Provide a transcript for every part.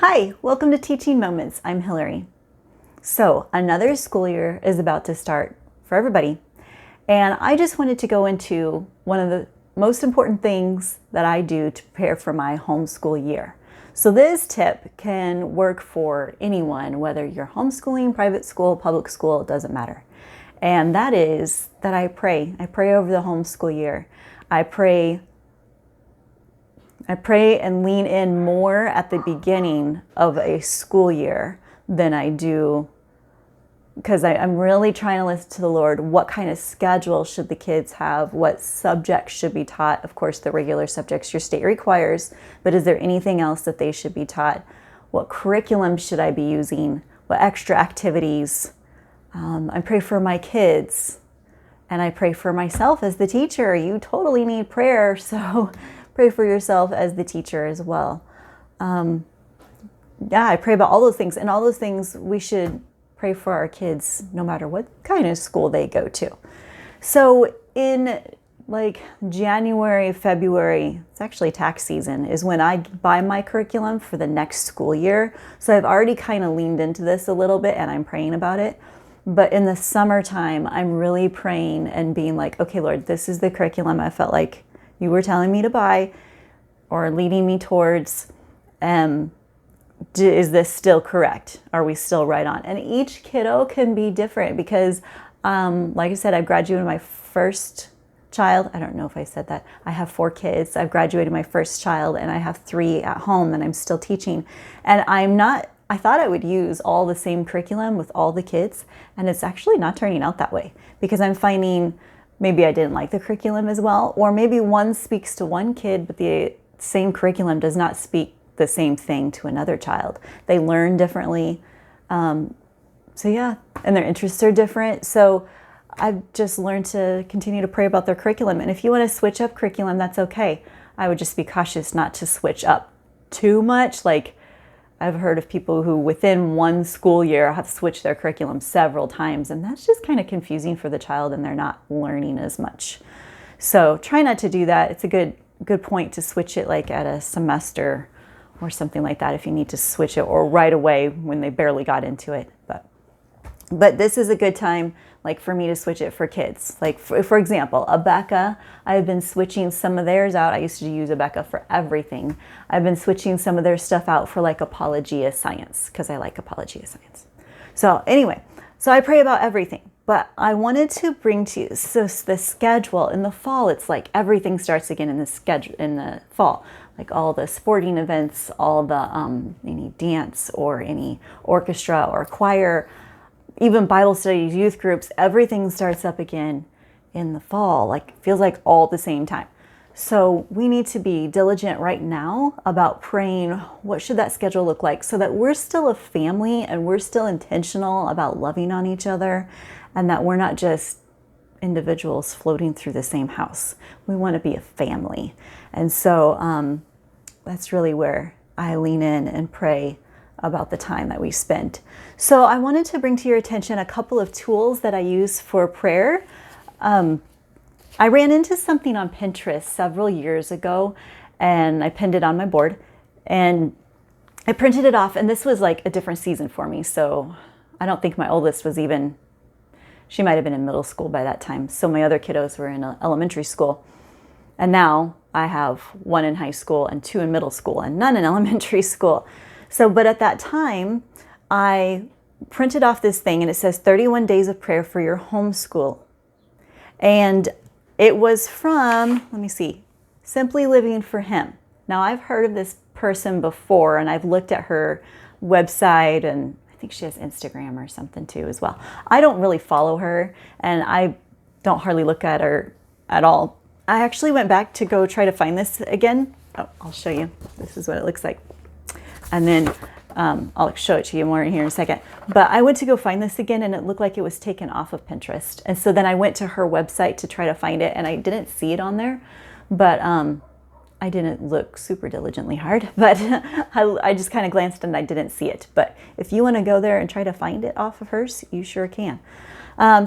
Hi, welcome to Teaching Moments. I'm Hillary. So, another school year is about to start for everybody. And I just wanted to go into one of the most important things that I do to prepare for my homeschool year. So, this tip can work for anyone, whether you're homeschooling, private school, public school, it doesn't matter. And that is that I pray. I pray over the homeschool year. I pray and lean in more at the beginning of a school year than I do, because I'm really trying to listen to the Lord. What kind of schedule should the kids have? What subjects should be taught? Of course, the regular subjects your state requires, but is there anything else that they should be taught? What curriculum should I be using? What extra activities? I pray for my kids, and I pray for myself as the teacher. You totally need prayer, so pray for yourself as the teacher as well. I pray about all those things, and all those things we should pray for our kids no matter what kind of school they go to. So in January, February, it's actually tax season, is when I buy my curriculum for the next school year. So I've already kind of leaned into this a little bit and I'm praying about it. But in the summertime, I'm really praying and being like, okay, Lord, this is the curriculum I felt like you were telling me to buy or leading me towards. Is this still correct? Are we still right on? And each kiddo can be different because, like I said, I've graduated my first child. I don't know if I said that. I have 4 kids. I've graduated my first child and I have 3 at home that I'm still teaching. And I thought I would use all the same curriculum with all the kids, and it's actually not turning out that way because I'm finding maybe I didn't like the curriculum as well, or maybe one speaks to one kid, but the same curriculum does not speak the same thing to another child. They learn differently. And their interests are different. So I've just learned to continue to pray about their curriculum. And if you want to switch up curriculum, that's okay. I would just be cautious not to switch up too much. Like, I've heard of people who within one school year have switched their curriculum several times, and that's just kind of confusing for the child and they're not learning as much. So try not to do that. It's a good point to switch it like at a semester or something like that if you need to switch it, or right away when they barely got into it. But this is a good time, like, for me to switch it for kids. Like, for example, Abeka, I've been switching some of theirs out. I used to use Abeka for everything. I've been switching some of their stuff out for like Apologia Science, because I like Apologia Science. So anyway, so I pray about everything. But I wanted to bring to you, so the schedule in the fall, it's like everything starts again in the fall. Like all the sporting events, all the any dance or any orchestra or choir, even Bible studies, youth groups, everything starts up again in the fall. Like, feels like all at the same time. So we need to be diligent right now about praying, what should that schedule look like, so that we're still a family and we're still intentional about loving on each other, and that we're not just individuals floating through the same house. We want to be a family. And so that's really where I lean in and pray about the time that we spent. So I wanted to bring to your attention a couple of tools that I use for prayer. I ran into something on Pinterest several years ago, and I pinned it on my board, and I printed it off, and this was like a different season for me. So I don't think my oldest was she might have been in middle school by that time. So my other kiddos were in elementary school. And now I have 1 in high school and 2 in middle school and none in elementary school. So, but at that time, I printed off this thing, and it says 31 Days of Prayer for Your Homeschool. And it was from, Simply Living for Him. Now, I've heard of this person before, and I've looked at her website, and I think she has Instagram or something too as well. I don't really follow her, and I don't hardly look at her at all. I actually went back to go try to find this again. Oh, I'll show you. This is what it looks like. And then I'll show it to you more in here in a second. But I went to go find this again, and it looked like it was taken off of Pinterest. And so then I went to her website to try to find it, and I didn't see it on there. But I didn't look super diligently hard. But I just kind of glanced and I didn't see it. But if you want to go there and try to find it off of hers, you sure can.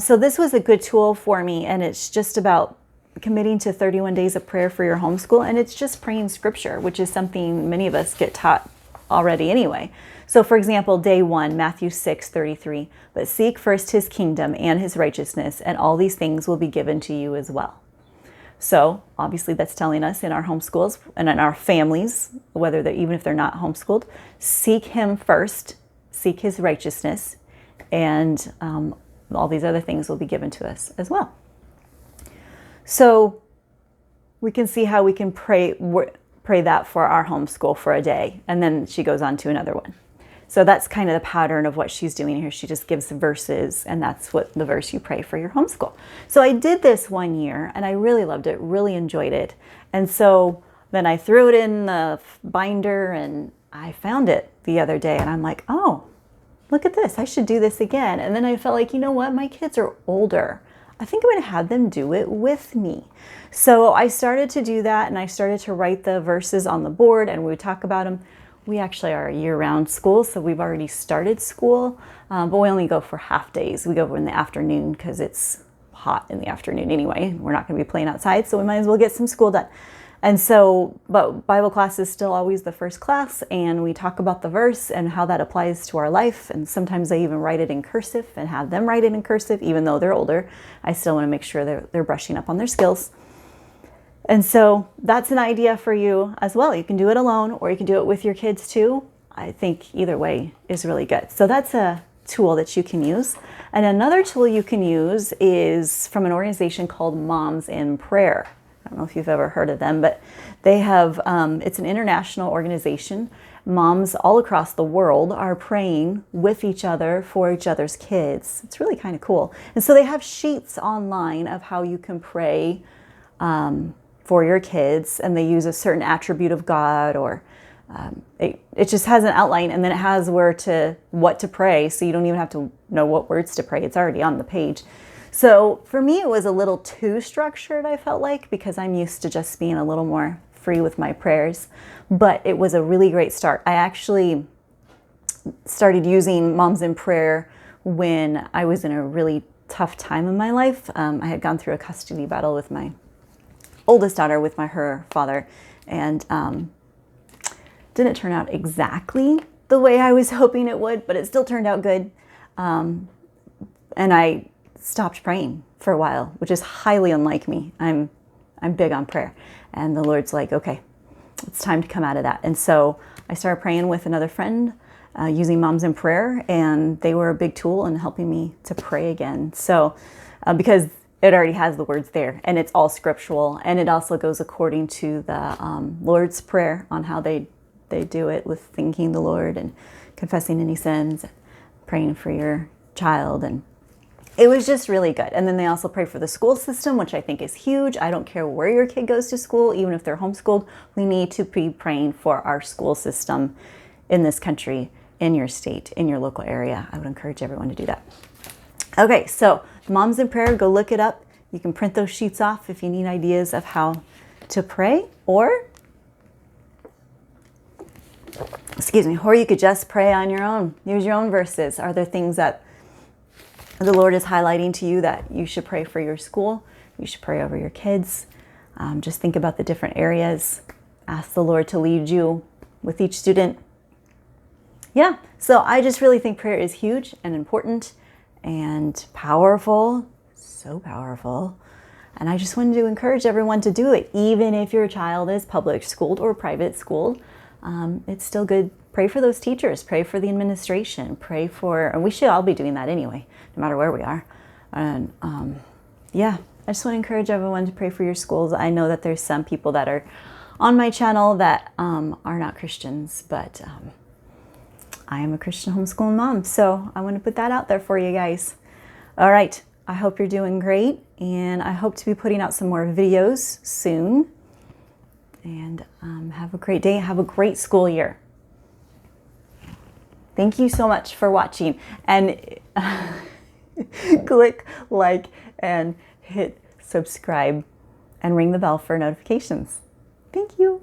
So this was a good tool for me, and it's just about committing to 31 days of prayer for your homeschool. And it's just praying scripture, which is something many of us get taught already anyway. So for example, day 1, Matthew 6:33, but seek first his kingdom and his righteousness, and all these things will be given to you as well. So obviously that's telling us in our homeschools and in our families, whether they're, even if they're not homeschooled, seek him first, seek his righteousness, and all these other things will be given to us as well. So we can see how we can pray that for our homeschool for a day, and then she goes on to another one. So that's kind of the pattern of what she's doing here. She just gives verses, and that's what the verse you pray for your homeschool. So I did this one year, and I really loved it, really enjoyed it. And so then I threw it in the binder, and I found it the other day, and I'm like, oh, look at this. I should do this again. And then I felt like, you know what? My kids are older. I think I'm going to have them do it with me. So I started to do that, and I started to write the verses on the board, and we would talk about them. We actually are a year-round school, so we've already started school, but we only go for half days. We go in the afternoon because it's hot in the afternoon anyway. We're not going to be playing outside, so we might as well get some school done. And so, but Bible class is still always the first class, and we talk about the verse and how that applies to our life. And sometimes I even write it in cursive and have them write it in cursive, even though they're older. I still want to make sure they're brushing up on their skills. And so that's an idea for you as well. You can do it alone, or you can do it with your kids too. I think either way is really good. So that's a tool that you can use. And another tool you can use is from an organization called Moms in Prayer. I don't know if you've ever heard of them, but they have, it's an international organization. Moms all across the world are praying with each other for each other's kids. It's really kind of cool. And so they have sheets online of how you can pray for your kids, and they use a certain attribute of God, or it just has an outline, and then it has what to pray, so you don't even have to know what words to pray. It's already on the page. So for me, it was a little too structured, I felt like, because I'm used to just being a little more free with my prayers. But it was a really great start. I actually started using Moms in Prayer when I was in a really tough time in my life. I had gone through a custody battle with my oldest daughter with her father, and didn't turn out exactly the way I was hoping it would, but it still turned out good. And I stopped praying for a while, which is highly unlike me. I'm big on prayer, and the Lord's like, okay, it's time to come out of that. And so I started praying with another friend, using Moms in Prayer, and they were a big tool in helping me to pray again. So because it already has the words there, and it's all scriptural, and it also goes according to the Lord's Prayer on how they do it, with thanking the Lord and confessing any sins, praying for your child, and it was just really good. And then they also pray for the school system, which I think is huge. I don't care where your kid goes to school, even if they're homeschooled, we need to be praying for our school system in this country, in your state, in your local area. I would encourage everyone to do that. Okay, so Moms in Prayer, go look it up. You can print those sheets off if you need ideas of how to pray, or you could just pray on your own. Use your own verses. Are there things that the Lord is highlighting to you that you should pray for your school? You should pray over your kids. Just think about the different areas. Ask the Lord to lead you with each student. Yeah, so I just really think prayer is huge and important and powerful, so powerful. And I just wanted to encourage everyone to do it, even if your child is public schooled or private schooled. It's still good. Pray for those teachers, pray for the administration, and we should all be doing that anyway, no matter where we are. And yeah, I just want to encourage everyone to pray for your schools. I know that there's some people that are on my channel that are not Christians, but I am a Christian homeschooling mom, so I want to put that out there for you guys. All right, I hope you're doing great, and I hope to be putting out some more videos soon. And have a great day. Have a great school year. Thank you so much for watching, and click like and hit subscribe and ring the bell for notifications. Thank you.